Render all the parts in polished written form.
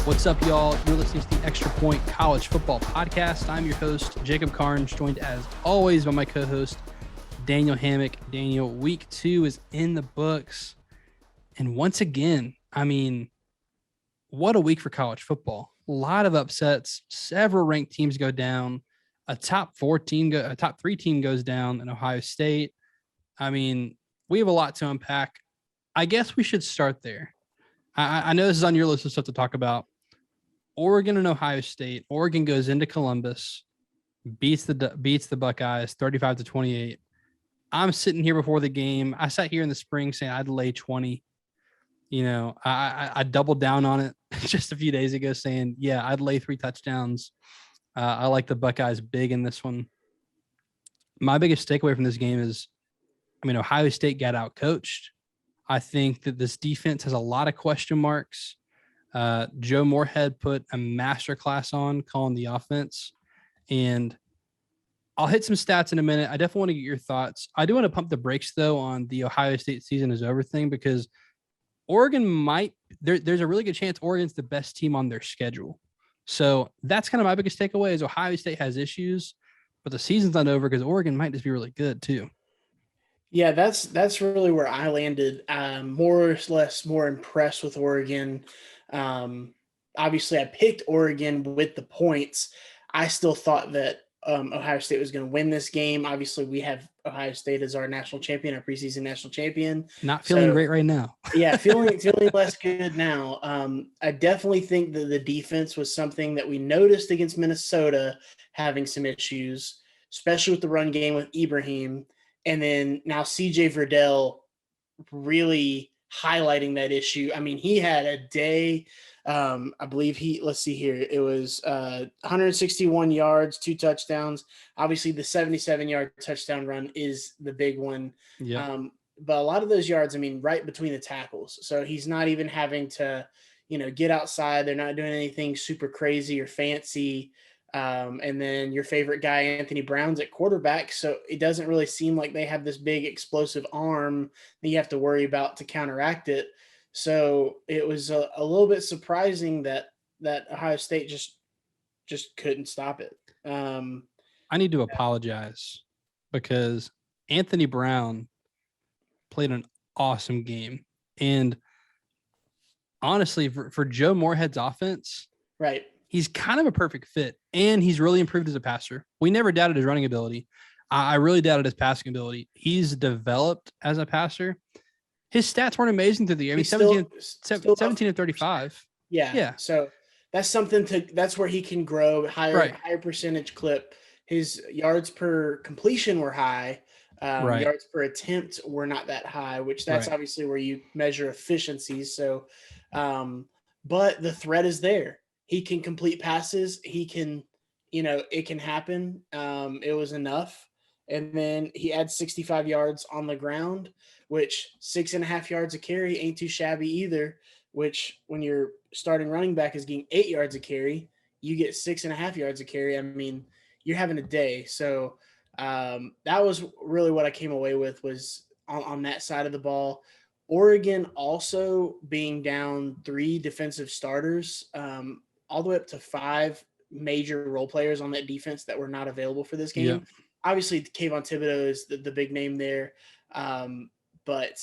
What's up, y'all? You're listening to the Extra Point College Football Podcast. I'm your host, Jacob Carnes, joined as always by my co-host, Daniel Hammock. Daniel, week 2 is in the books. And once again, what a week for college football. A lot of upsets. Several ranked teams go down. A top 3 team goes down in Ohio State. We have a lot to unpack. I guess we should start there. I know this is on your list of stuff to talk about. Oregon and Ohio State. Oregon goes into Columbus, beats the Buckeyes 35-28. I'm sitting here before the game. I sat here in the spring saying I'd lay 20. I doubled down on it just a few days ago saying, yeah, I'd lay 3 touchdowns. I like the Buckeyes big in this one. My biggest takeaway from this game is, Ohio State got out coached. I think that this defense has a lot of question marks. Joe Moorhead put a masterclass on calling the offense, and I'll hit some stats in a minute. I definitely want to get your thoughts. I do want to pump the brakes though on the Ohio State season is over thing, because Oregon there's a really good chance Oregon's the best team on their schedule. So that's kind of my biggest takeaway is Ohio State has issues, but the season's not over because Oregon might just be really good too. Yeah, that's really where I landed. More or less more impressed with Oregon. Obviously, I picked Oregon with the points. I still thought that Ohio State was going to win this game. Obviously, we have Ohio State as our national champion, our preseason national champion. Not feeling great right now. Yeah, feeling less good now. I definitely think that the defense was something that we noticed against Minnesota having some issues, especially with the run game with Ibrahim. And then now CJ Verdell really highlighting that issue. He had a day. I believe let's see here. It was 161 yards, 2 touchdowns. Obviously, the 77-yard touchdown run is the big one. Yeah. But a lot of those yards, right between the tackles. So he's not even having to, get outside. They're not doing anything super crazy or fancy. And then your favorite guy, Anthony Brown's at quarterback. So it doesn't really seem like they have this big explosive arm that you have to worry about to counteract it. So it was a little bit surprising that Ohio State just couldn't stop it. I need to apologize because Anthony Brown played an awesome game. And honestly, for Joe Moorhead's offense, right, he's kind of a perfect fit, and he's really improved as a passer. We never doubted his running ability. I really doubted his passing ability. He's developed as a passer. His stats weren't amazing through the year. 17 and 35. Yeah. So that's that's where he can grow, higher percentage clip. His yards per completion were high. Yards per attempt were not that high, which that's obviously where you measure efficiencies. So, but the threat is there. He can complete passes. He can, it can happen. It was enough. And then he had 65 yards on the ground, which 6.5 yards a carry ain't too shabby either, which when your starting running back is getting 8 yards a carry, you get 6.5 yards a carry. You're having a day. So that was really what I came away with was on that side of the ball. Oregon also being down 3 defensive starters, all the way up to 5 major role players on that defense that were not available for this game. Yep. Obviously, Kayvon Thibodeau is the big name there. But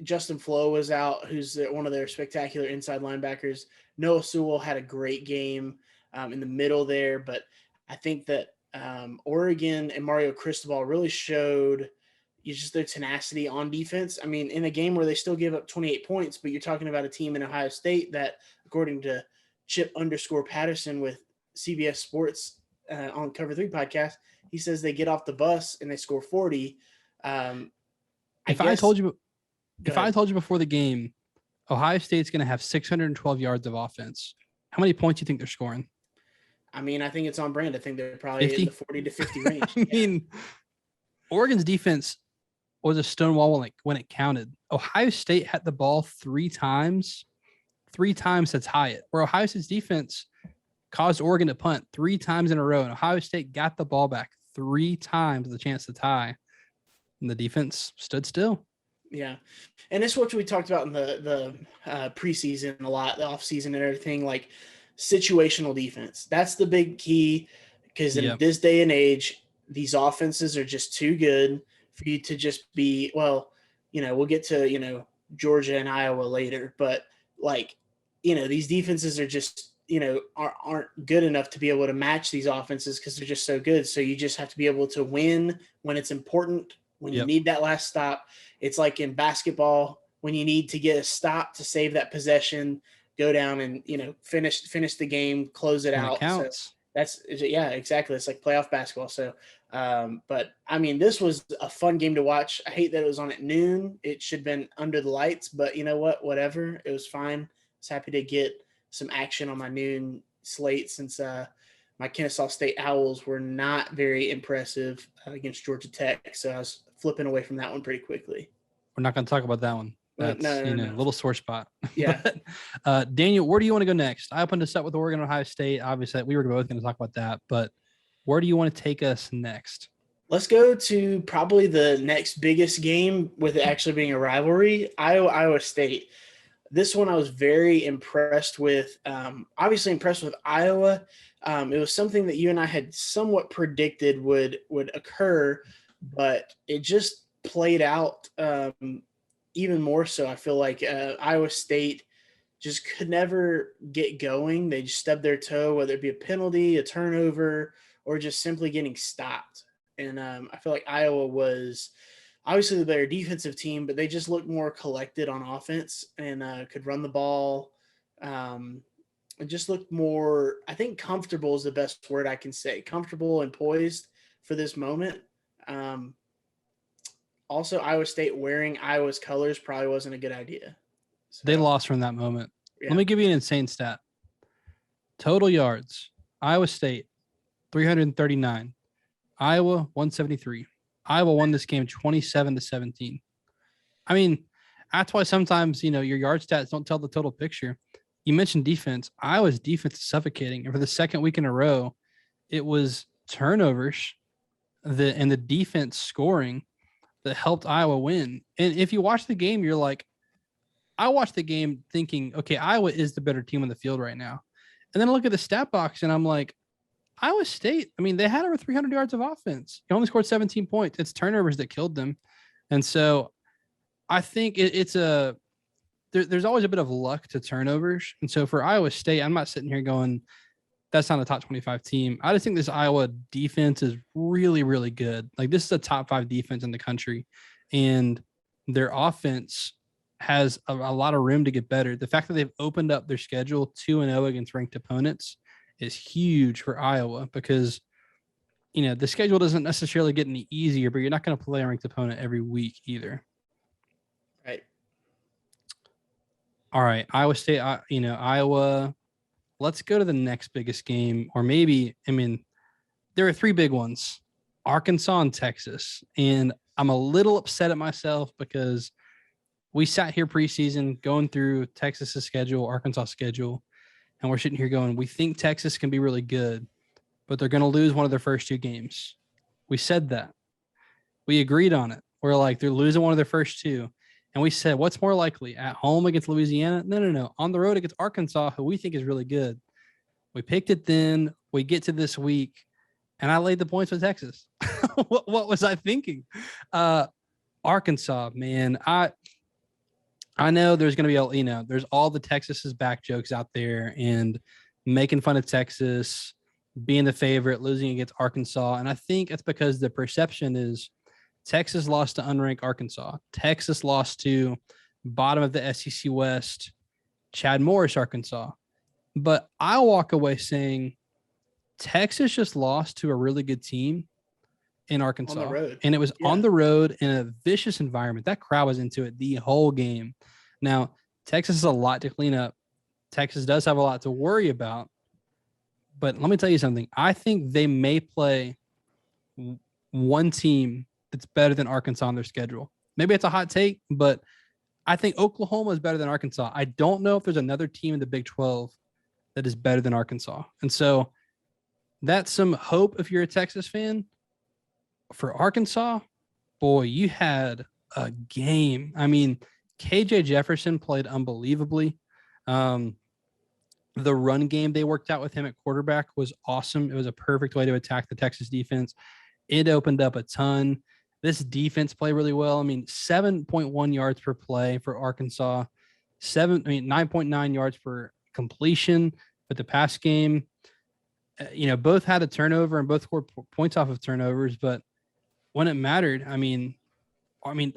Justin Flo was out, who's one of their spectacular inside linebackers. Noah Sewell had a great game in the middle there. But I think that Oregon and Mario Cristobal really showed just their tenacity on defense. In a game where they still give up 28 points, but you're talking about a team in Ohio State that, according to Chip_Patterson with CBS Sports on Cover 3 podcast, he says they get off the bus and they score 40. If I told you before the game, Ohio State's going to have 612 yards of offense, how many points do you think they're scoring? I think it's on brand. I think they're probably 50? In the 40 to 50 range. Oregon's defense was a stonewall when it counted. Ohio State had the ball 3 times. 3 times that's Hyatt, where Ohio State's defense caused Oregon to punt 3 times in a row, and Ohio State got the ball back 3 times with a chance to tie, and the defense stood still. Yeah. And it's what we talked about in the preseason a lot, the offseason and everything, like situational defense. That's the big key, because in this day and age, these offenses are just too good for you to just be, well, we'll get to, Georgia and Iowa later, but like, these defenses are just, aren't good enough to be able to match these offenses because they're just so good. So you just have to be able to win when it's important, when you need that last stop. It's like in basketball, when you need to get a stop to save that possession, go down and, finish the game, close it out. So yeah, exactly. It's like playoff basketball. So, but I mean, this was a fun game to watch. I hate that it was on at noon. It should have been under the lights, but you know what? Whatever. It was fine. I was happy to get some action on my noon slate, since my Kennesaw State Owls were not very impressive against Georgia Tech. So I was flipping away from that one pretty quickly. We're not going to talk about that one. That's no. a little sore spot. Yeah. But, Daniel, where do you want to go next? I opened us up with Oregon, Ohio State. Obviously, we were both going to talk about that, but where do you want to take us next? Let's go to probably the next biggest game, with it actually being a rivalry, Iowa State. This one I was very impressed with. Obviously impressed with Iowa. It was something that you and I had somewhat predicted would occur, but it just played out even more so. I feel like Iowa State just could never get going. They just stubbed their toe, whether it be a penalty, a turnover, or just simply getting stopped. And I feel like Iowa was obviously the better defensive team, but they just looked more collected on offense and could run the ball. It just looked more, I think comfortable is the best word I can say, comfortable and poised for this moment. Also, Iowa State wearing Iowa's colors probably wasn't a good idea. So, they lost from that moment. Yeah. Let me give you an insane stat. Total yards, Iowa State, 339. Iowa, 173. Iowa won this game 27-17. I mean, that's why sometimes, your yard stats don't tell the total picture. You mentioned defense. Iowa's defense is suffocating. And for the second week in a row, it was turnovers and the defense scoring that helped Iowa win. And if you watch the game, you're like, I watched the game thinking, okay, Iowa is the better team on the field right now. And then I look at the stat box and I'm like, Iowa State, I mean, they had over 300 yards of offense. They only scored 17 points. It's turnovers that killed them. And so I think there's always a bit of luck to turnovers. And so for Iowa State, I'm not sitting here going, that's not a top 25 team. I just think this Iowa defense is really, really good. Like, this is a top 5 defense in the country. And their offense has a lot of room to get better. The fact that they've opened up their schedule 2-0 against ranked opponents is huge for Iowa, because, the schedule doesn't necessarily get any easier, but you're not going to play a ranked opponent every week either. Right. All right. Iowa State, Iowa. Let's go to the next biggest game, or maybe, there are 3 big ones, Arkansas and Texas. And I'm a little upset at myself because we sat here preseason going through Texas's schedule, Arkansas' schedule, and we're sitting here going, we think Texas can be really good, but they're going to lose one of their first 2 games. We said that. We agreed on it. We're like, they're losing one of their first 2. And we said, what's more likely, at home against Louisiana? No. On the road against Arkansas, who we think is really good. We picked it then. We get to this week, and I laid the points with Texas. What was I thinking? Arkansas, man. I know there's going to be there's all the Texas is back jokes out there and making fun of Texas, being the favorite, losing against Arkansas. And I think it's because the perception is Texas lost to unranked Arkansas. Texas lost to bottom of the SEC West, Chad Morris, Arkansas. But I walk away saying Texas just lost to a really good team in Arkansas. On the road. And it was on the road in a vicious environment. That crowd was into it the whole game. Now, Texas has a lot to clean up. Texas does have a lot to worry about. But let me tell you something. I think they may play one team that's better than Arkansas on their schedule. Maybe it's a hot take, but I think Oklahoma is better than Arkansas. I don't know if there's another team in the Big 12 that is better than Arkansas. And so that's some hope if you're a Texas fan. For Arkansas, boy, you had a game. I mean, KJ Jefferson played unbelievably. The run game they worked out with him at quarterback was awesome. It was a perfect way to attack the Texas defense. It opened up a ton. This defense played really well. I mean, 7.1 yards per play for Arkansas, 9.9 yards per completion. But the pass game, both had a turnover and both scored points off of turnovers. But when it mattered, I mean,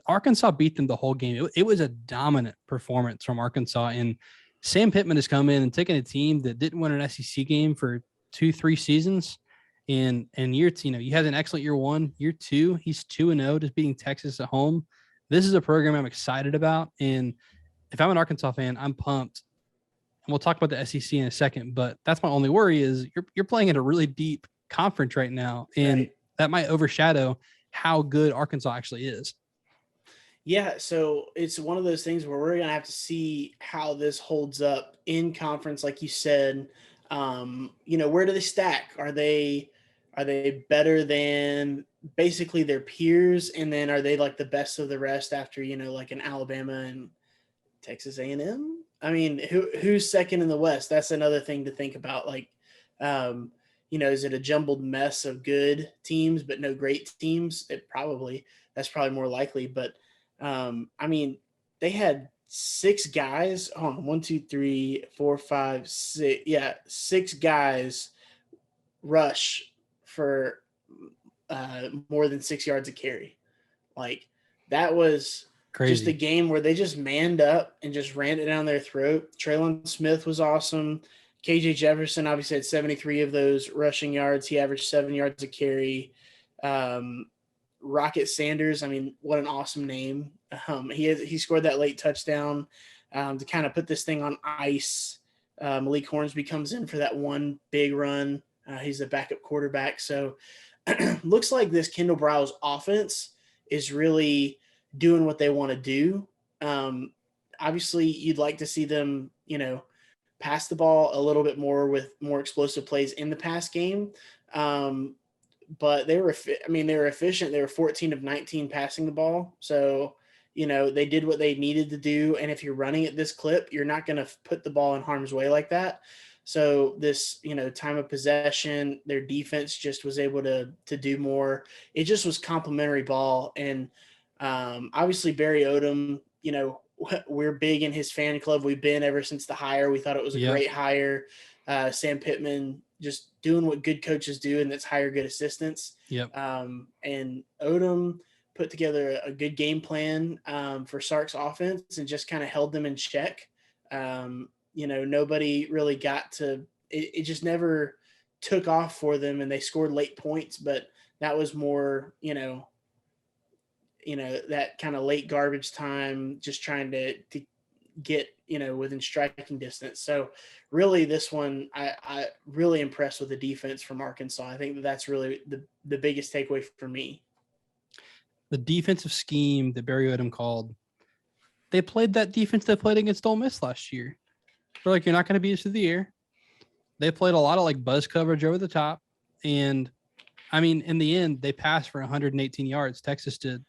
Arkansas beat them the whole game. It was a dominant performance from Arkansas, and Sam Pittman has come in and taken a team that didn't win an SEC game for 2-3 seasons. And year two, he had an excellent year one. Year two, he's 2-0, just beating Texas at home. This is a program I'm excited about. And if I'm an Arkansas fan, I'm pumped. And we'll talk about the SEC in a second, but that's my only worry is you're playing at a really deep conference right now. And that might overshadow how good Arkansas actually is. Yeah, so it's one of those things where we're gonna have to see how this holds up in conference, like you said. Where do they stack? Are they better than basically their peers, and then are they like the best of the rest after like an Alabama and Texas A&M? I mean, who's second in the West? That's another thing to think about. Like, is it a jumbled mess of good teams but no great teams? That's probably more likely, but. They had 6 guys. Hold on, 1, 2, 3, 4, 5, 6. Yeah, 6 guys rush for more than 6 yards a carry. Like that was crazy. Just a game where they just manned up and just ran it down their throat. Traylon Smith was awesome. KJ Jefferson obviously had 73 of those rushing yards. He averaged 7 yards a carry. Rocket Sanders, I mean, what an awesome name. He scored that late touchdown to kind of put this thing on ice. Malik Hornsby comes in for that one big run. He's the backup quarterback. So looks like this Kendall Briles offense is really doing what they want to do. Obviously, you'd like to see them, pass the ball a little bit more with more explosive plays in the pass game. But they were efficient. They were 14 of 19 passing the ball. So, they did what they needed to do. And if you're running at this clip, you're not going to put the ball in harm's way like that. So this, time of possession, their defense just was able to do more. It just was complimentary ball. And obviously Barry Odom, we're big in his fan club. We've been ever since the hire. We thought it was a great hire. Sam Pittman just doing what good coaches do, and that's hire good assistants. Yep. And Odom put together a good game plan for Sark's offense and just kind of held them in check. Nobody really got to it just never took off for them, and they scored late points, but that was more, that kind of late garbage time, just trying to get, within striking distance. So really this one, I really impressed with the defense from Arkansas. I think that's really the biggest takeaway for me. The defensive scheme that Barry Odom called, they played that defense they played against Ole Miss last year. They're like, you're not going to beat us through the air. They played a lot of like buzz coverage over the top. And I mean, in the end, they passed for 118 yards. Texas did.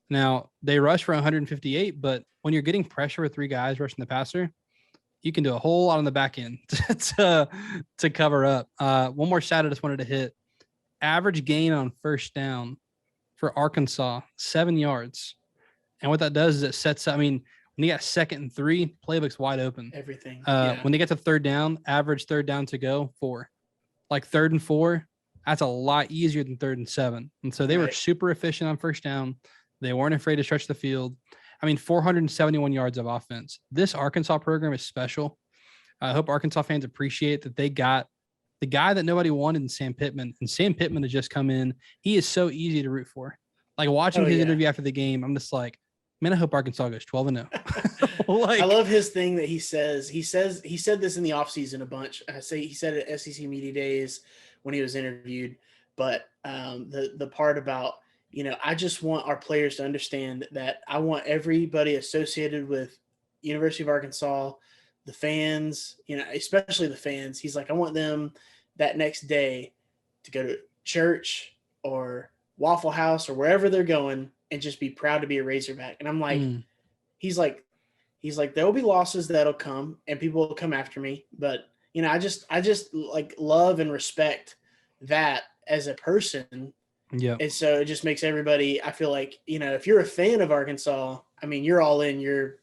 Now they rushed for 158, but when you're getting pressure with 3 guys rushing the passer, you can do a whole lot on the back end to cover up. One more stat I just wanted to hit. Average gain on first down for Arkansas, 7 yards. And what that does is it sets up, when you got 2nd and 3, playbook's wide open. Everything. When they get to third down, average third down to go, 4. Like 3rd and 4, that's a lot easier than 3rd and 7. And so they were super efficient on first down. They weren't afraid to stretch the field. 471 yards of offense. This Arkansas program is special. I hope Arkansas fans appreciate that they got the guy that nobody wanted in Sam Pittman, and Sam Pittman has just come in. He is so easy to root for. Like watching his interview after the game, I'm just like, man, I hope Arkansas goes 12-0. I love his thing that he said this in the offseason a bunch. He said it at SEC Media Days when he was interviewed, but the part about, I just want our players to understand that I want everybody associated with University of Arkansas, the fans, especially the fans. He's like, I want them that next day to go to church or Waffle House or wherever they're going and just be proud to be a Razorback. And I'm like, he's like, there'll be losses that'll come and people will come after me. But, I just like love and respect that as a person. Yeah. And so it just makes everybody, I feel like, if you're a fan of Arkansas, I mean, you're all in, you're,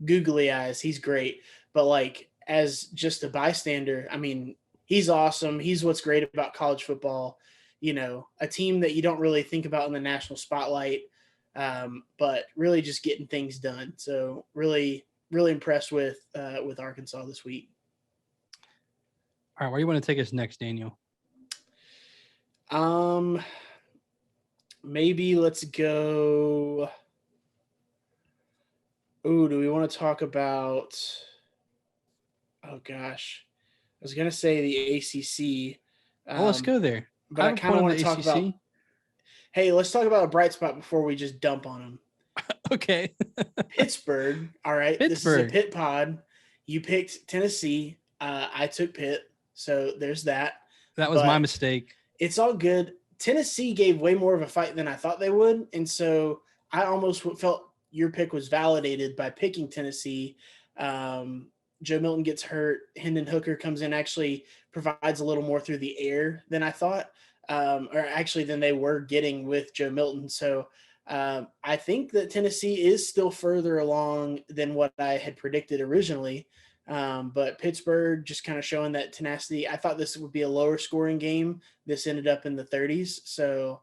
googly eyes. He's great. But like, as just a bystander, I mean, he's awesome. He's what's great about college football. A team that you don't really think about in the national spotlight, but really just getting things done. So really, really impressed with Arkansas this week. All right, where do you want to take us next, Daniel? Maybe let's go. Ooh, do we want to talk about? Oh gosh, I was gonna say the ACC. Well, let's go there. But I kind of want to talk about. Hey, let's talk about a bright spot before we just dump on them. Okay. Pittsburgh. All right. Pittsburgh. This is a Pitt pod. You picked Tennessee. I took Pitt. So there's that. That was my mistake. It's all good. Tennessee gave way more of a fight than I thought they would. And so I almost felt your pick was validated by picking Tennessee. Joe Milton gets hurt. Hendon Hooker comes in, actually provides a little more through the air than I thought, or actually than they were getting with Joe Milton. So I think that Tennessee is still further along than what I had predicted originally. But Pittsburgh just kind of showing that tenacity. I thought this would be a lower scoring game. This ended up in the 30s. So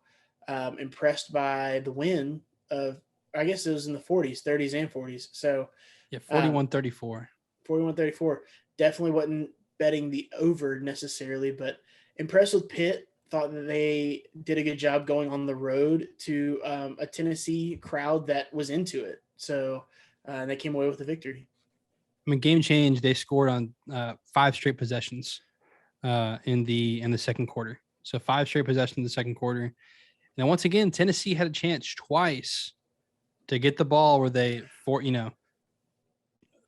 impressed by the win of, I guess it was in the 40s, 30s and 40s. So yeah, 41-34. 41-34. Definitely wasn't betting the over necessarily, but impressed with Pitt. Thought that they did a good job going on the road to a Tennessee crowd that was into it. So they came away with a victory. I mean, game change. They scored on 5 straight possessions in the second quarter. So 5 straight possessions in the second quarter. Now, once again, Tennessee had a chance twice to get the ball where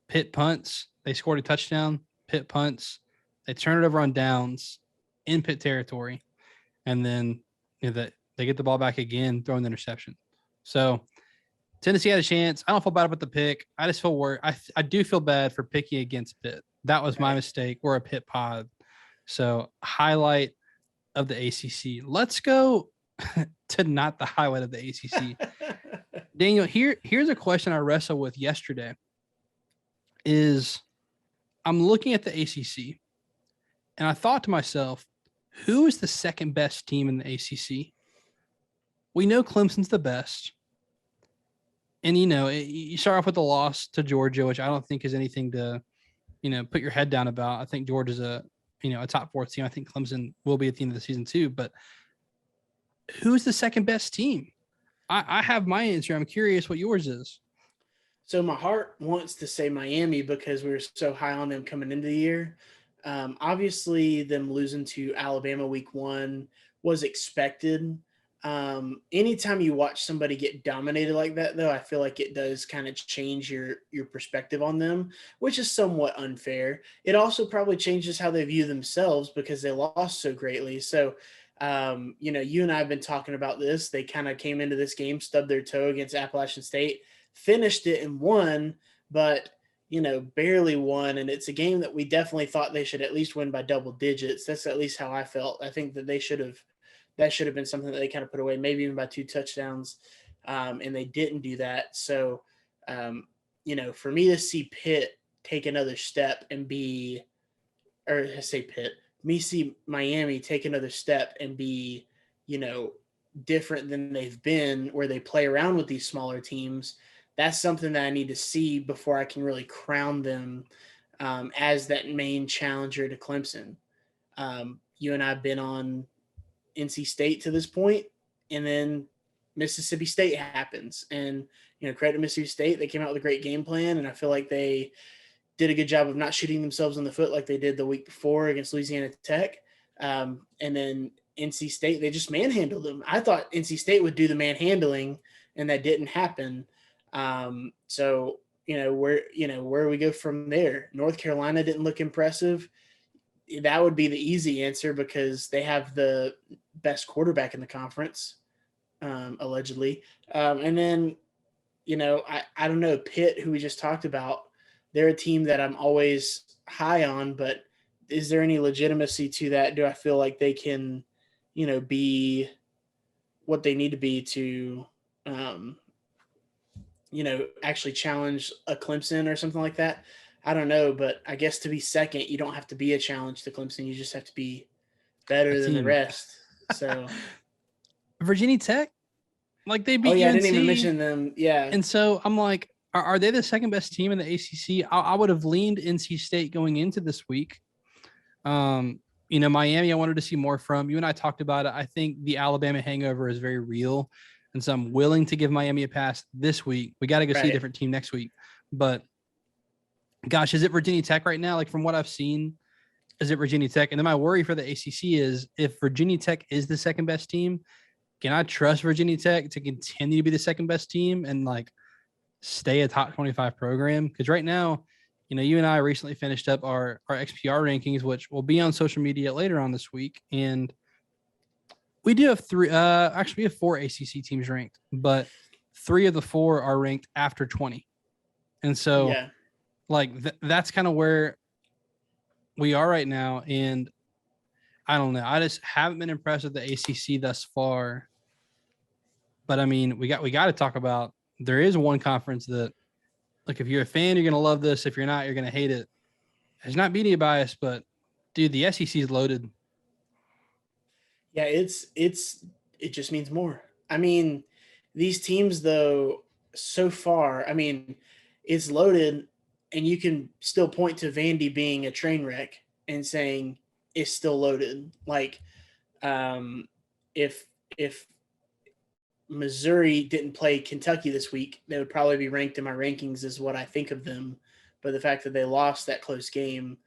Pitt punts. They scored a touchdown. Pitt punts. They turn it over on downs in Pitt territory. And then they get the ball back again, throwing the interception. So Tennessee had a chance. I don't feel bad about the pick. I just feel worried. I do feel bad for picking against Pitt. That was my mistake. We're a Pitt pod. So highlight of the ACC. Let's go to not the highlight of the ACC. Daniel, here's a question I wrestled with yesterday. Is I'm looking at the ACC, and I thought to myself, who is the second best team in the ACC? We know Clemson's the best. And, you start off with a loss to Georgia, which I don't think is anything to, put your head down about. I think Georgia's a top 4 team. I think Clemson will be at the end of the season too. But who's the second best team? I have my answer. I'm curious what yours is. So my heart wants to say Miami because we were so high on them coming into the year. Obviously, them losing to Alabama week 1 was expected. Anytime you watch somebody get dominated like that, though, I feel like it does kind of change your perspective on them, which is somewhat unfair. It also probably changes how they view themselves because they lost so greatly. So, you and I have been talking about this. They kind of came into this game, stubbed their toe against Appalachian State, finished it and won, but barely won. And it's a game that we definitely thought they should at least win by double digits. That's at least how I felt. I think that that should have been something that they kind of put away, maybe even by 2 touchdowns. And they didn't do that. So, for me to see Pitt take another step and see Miami take another step and be, different than they've been, where they play around with these smaller teams. That's something that I need to see before I can really crown them as that main challenger to Clemson. You and I have been on NC State to this point, and then Mississippi State happens. And, credit to Mississippi State, they came out with a great game plan, and I feel like they did a good job of not shooting themselves in the foot like they did the week before against Louisiana Tech. And then NC State, they just manhandled them. I thought NC State would do the manhandling, and that didn't happen. So, where we go from there. North Carolina didn't look impressive. That would be the easy answer because they have the best quarterback in the conference. allegedly. And then, I don't know, Pitt, who we just talked about, they're a team that I'm always high on, but is there any legitimacy to that? Do I feel like they can, be what they need to be to, um, actually challenge a Clemson or something like that? I don't know, but I guess to be second, you don't have to be a challenge to Clemson. You just have to be A better than the team. rest. So, Virginia Tech, like they oh beat yeah, I didn't even UNC. mention them. Yeah, And so I'm like, are they the second best team in the ACC? I would have leaned NC State going into this week. Miami, I wanted to see more from. You and I talked about it. I think the Alabama hangover is very real. And so I'm willing to give Miami a pass this week. We got to go see a right. different team next week. But gosh, is it Virginia Tech right now? Like from what I've seen, is it Virginia Tech? And then my worry for the ACC is if Virginia Tech is the second best team, can I trust Virginia Tech to continue to be the second best team and like stay a top 25 program? Because right now, you and I recently finished up our XPR rankings, which will be on social media later on this week. And we do have we have 4 ACC teams ranked, but 3 of the 4 are ranked after 20. And so Yeah. like that's kind of where we are right now. And I don't know. I just haven't been impressed with the ACC thus far. But I mean, we got to talk about, there is one conference that, like, if you're a fan, you're gonna love this. If you're not, you're gonna hate it. It's not media bias, but dude, the SEC is loaded. Yeah, it just means more. I mean, these teams though, so far, I mean, it's loaded and you can still point to Vandy being a train wreck and saying it's still loaded. Like um if if Missouri didn't play Kentucky this week, they would probably be ranked in my rankings as what I think of them. But the fact that they lost that close game,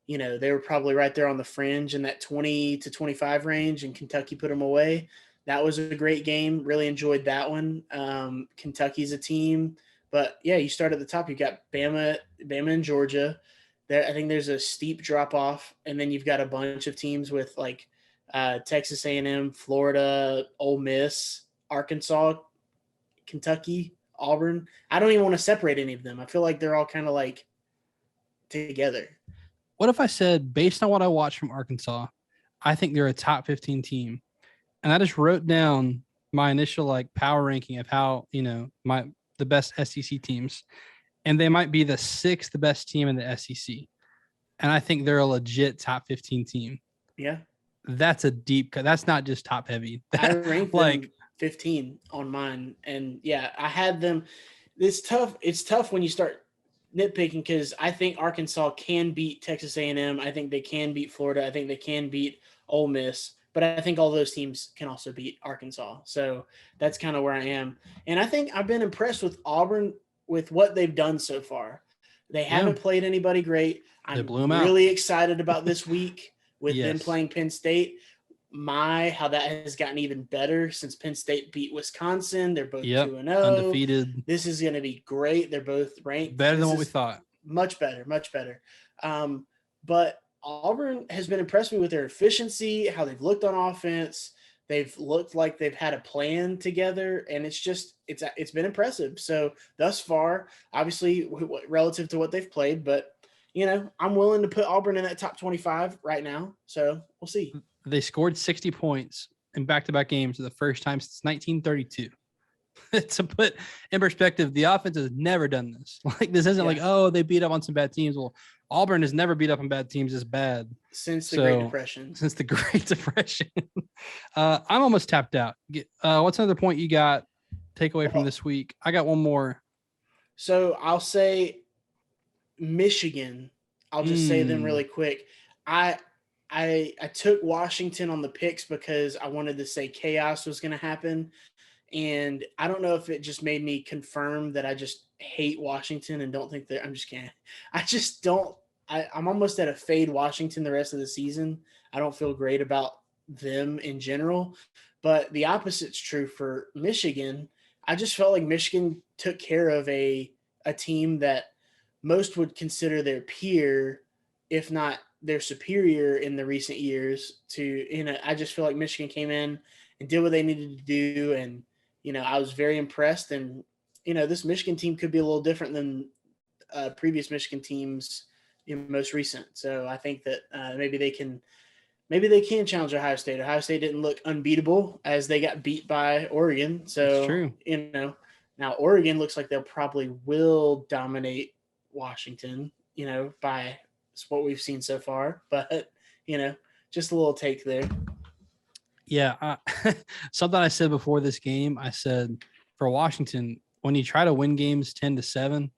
they were probably right there on the fringe in that 20 to 25 range, and Kentucky put them away. That was a great game. Really enjoyed that one. Kentucky's a team, but yeah, you start at the top. You got Bama and Georgia. There, I think there's a steep drop off, and then you've got a bunch of teams with like Texas A&M, Florida, Ole Miss, Arkansas, Kentucky, Auburn. I don't even want to separate any of them. I feel like they're all kind of like together. What if I said, based on what I watched from Arkansas, I think they're a top 15 team, and I just wrote down my initial like power ranking of how the best SEC teams, and they might be the 6th best team in the SEC, and I think they're a legit top 15 team. Yeah, that's a deep cut. That's not just top heavy. I ranked like 15 on mine, and yeah, I had them. It's tough when you start nitpicking because I think Arkansas can beat Texas A&M. I think they can beat Florida. I think they can beat Ole Miss. But I think all those teams can also beat Arkansas. So that's kind of where I am. And I think I've been impressed with Auburn with what they've done so far. They haven't played anybody great. I'm really excited about this week with them playing Penn State. How that has gotten even better since Penn State beat Wisconsin. They're both 2-0. Undefeated. This is going to be great. They're both ranked. Better than what we thought. Much better. But Auburn has been impressed me with their efficiency, how they've looked on offense. They've looked like they've had a plan together, and it's been impressive. So thus far, obviously relative to what they've played, but I'm willing to put Auburn in that top 25 right now. So we'll see. They scored 60 points in back-to-back games for the first time since 1932. To put in perspective, the offense has never done this. Like, this isn't like, oh, they beat up on some bad teams. Well, Auburn has never beat up on bad teams this bad. Since the Great Depression. Since the Great Depression. I'm almost tapped out. What's another point you got takeaway from this week? I got one more. So I'll say Michigan. I'll just say them really quick. I took Washington on the picks because I wanted to say chaos was going to happen. And I don't know if it just made me confirm that I just hate Washington and don't think that I'm just kidding. I just don't. I'm almost at a fade Washington the rest of the season. I don't feel great about them in general. But the opposite's true for Michigan. I just felt like Michigan took care of a team that most would consider their peer, if not their superior in the recent years. I just feel like Michigan came in and did what they needed to do. And, I was very impressed. And, this Michigan team could be a little different than previous Michigan teams, most recent. So I think that maybe they can challenge Ohio State. Ohio State didn't look unbeatable as they got beat by Oregon. So, that's true. Now Oregon looks like they'll probably will dominate Washington, by what we've seen so far. But, just a little take there. Yeah. Something I said before this game, I said for Washington, when you try to win games 10-7,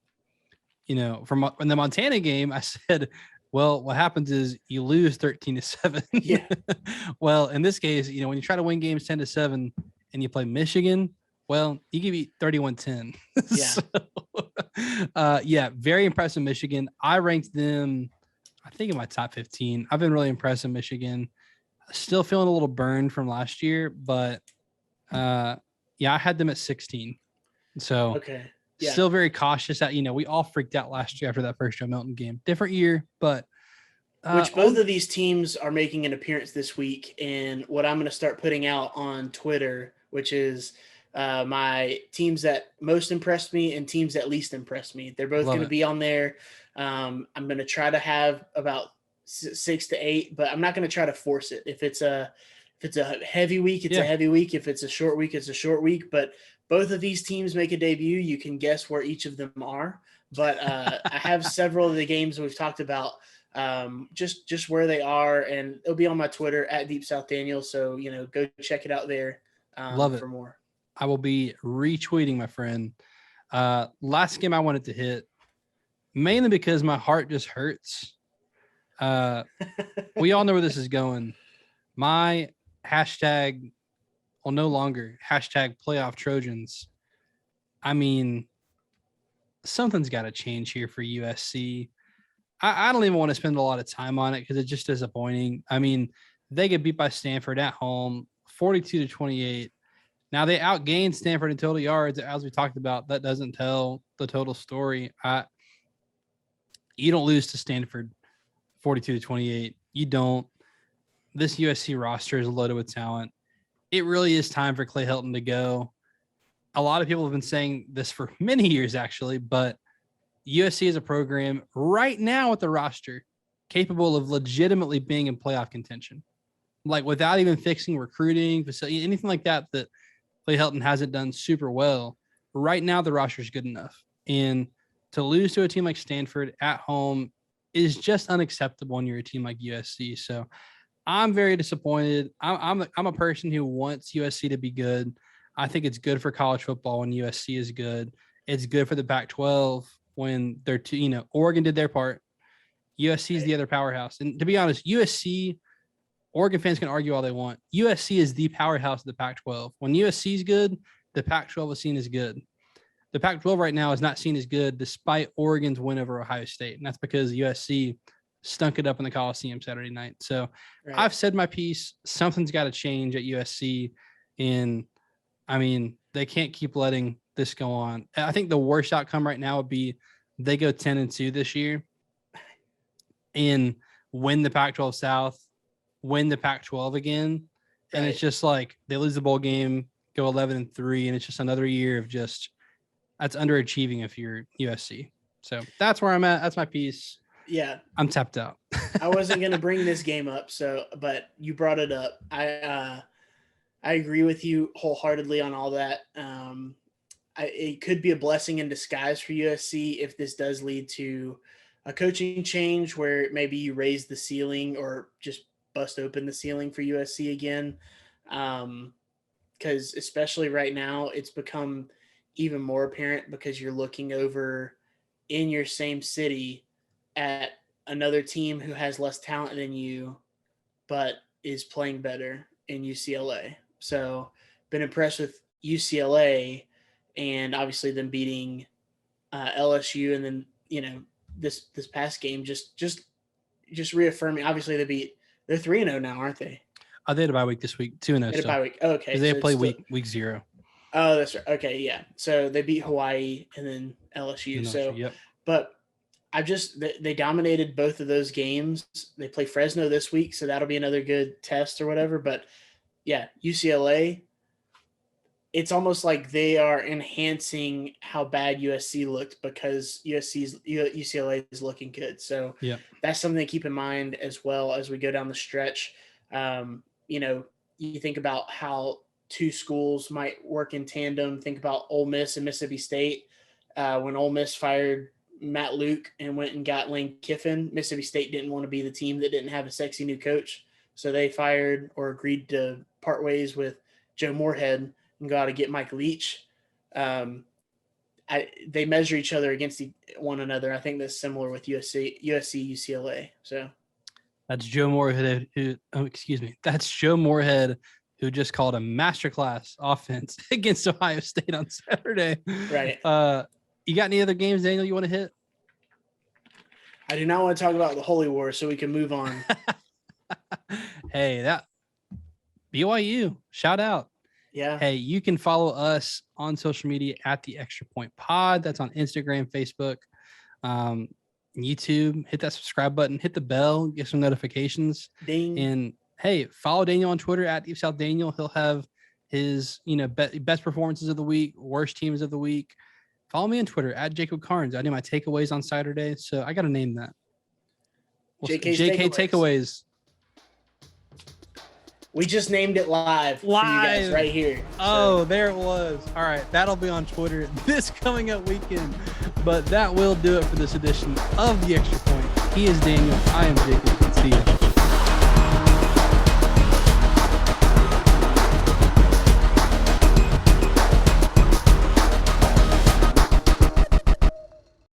from in the Montana game, I said, well, what happens is you lose 13-7. Yeah. Well, in this case, when you try to win games 10-7 and you play Michigan, well, you can beat 31-10. Yeah. Very impressive Michigan. I ranked them, I think, in my top 15. I've been really impressed in Michigan. Still feeling a little burned from last year, but I had them at 16. So okay. Yeah. Still very cautious that, we all freaked out last year after that first Joe Milton game. Different year, but which both of these teams are making an appearance this week. And what I'm going to start putting out on Twitter, which is my teams that most impressed me and teams that least impressed me. They're both going to be on there. I'm going to try to have about 6 to 8, but I'm not going to try to force it. If it's a heavy week, it's a heavy week. If it's a short week, it's a short week. But both of these teams make a debut. You can guess where each of them are. But I have several of the games we've talked about, just where they are, and it'll be on my Twitter at Deep South Daniel. So go check it out there. Love it for more. I will be retweeting, my friend. Last game I wanted to hit, mainly because my heart just hurts. We all know where this is going. My hashtag, well, no longer hashtag playoff Trojans. I mean, something's got to change here for USC. I don't even want to spend a lot of time on it because it's just disappointing. I mean, they get beat by Stanford at home, 42-28. Now they outgained Stanford in total yards, as we talked about. That doesn't tell the total story. You don't lose to Stanford 42-28. You don't. This USC roster is loaded with talent. It really is time for Clay Helton to go. A lot of people have been saying this for many years, actually, but USC is a program right now with the roster capable of legitimately being in playoff contention, like without even fixing recruiting, facility, anything like that Clay Helton hasn't done super well. Right now, the roster is good enough. And to lose to a team like Stanford at home is just unacceptable when you're a team like USC. So I'm very disappointed. I'm a person who wants USC to be good. I think it's good for college football when USC is good. It's good for the Pac-12 when they're Oregon did their part. USC is the other powerhouse. And to be honest, USC, Oregon fans can argue all they want. USC is the powerhouse of the Pac-12. When USC is good, the Pac-12 is seen as good. The Pac-12 right now is not seen as good despite Oregon's win over Ohio State. And that's because USC stunk it up in the Coliseum Saturday night. So right. I've said my piece. Something's got to change at USC. And I mean, they can't keep letting this go on. I think the worst outcome right now would be they go 10-2 this year and win the Pac-12 South, win the Pac-12 again. And right. It's just like they lose the bowl game, go 11-3, and it's just another year of just that's underachieving if you're USC. So that's where I'm at. That's my piece. Yeah. I'm tapped out. I wasn't going to bring this game up, but you brought it up. I agree with you wholeheartedly on all that. It could be a blessing in disguise for USC if this does lead to a coaching change where maybe you raise the ceiling or just bust open the ceiling for USC again. Because especially right now, it's become even more apparent because you're looking over in your same city at another team who has less talent than you, but is playing better in UCLA. So been impressed with UCLA and obviously them beating LSU. And then, this past game, just reaffirming, obviously they're 3-0 now, aren't they? They had a bye week this week, 2-0. They had a bye week. Oh, okay. They play week 0. Oh, that's right. Okay. Yeah. So they beat Hawaii and then LSU. Yep. But they dominated both of those games. They play Fresno this week, so that'll be another good test or whatever. But UCLA, it's almost like they are enhancing how bad USC looked because UCLA is looking good. So that's something to keep in mind as well as we go down the stretch. You think about how two schools might work in tandem. Think about Ole Miss and Mississippi State. When Ole Miss fired Matt Luke and went and got Lane Kiffin, Mississippi State didn't want to be the team that didn't have a sexy new coach. So they fired or agreed to part ways with Joe Moorhead and go out to get Mike Leach. They measure each other against one another. I think that's similar with USC, UCLA. So that's Joe Moorhead. That's Joe Moorhead, who just called a masterclass offense against Ohio State on Saturday. Right. You got any other games, Daniel, you want to hit? I do not want to talk about the Holy War, so we can move on. Hey, that BYU, shout out. Yeah. Hey, you can follow us on social media at the Extra Point Pod. That's on Instagram, Facebook, YouTube. Hit that subscribe button, hit the bell, get some notifications. Ding. And hey, follow Daniel on Twitter at Deep South Daniel. He'll have his, best performances of the week, worst teams of the week. Follow me on Twitter at Jacob Carnes. I do my takeaways on Saturday, so I got to name that. JK takeaways. We just named it live for you guys right here. Oh, there it was. All right, that'll be on Twitter this coming up weekend. But that will do it for this edition of The Extra Point. He is Daniel. I am Jacob. See you.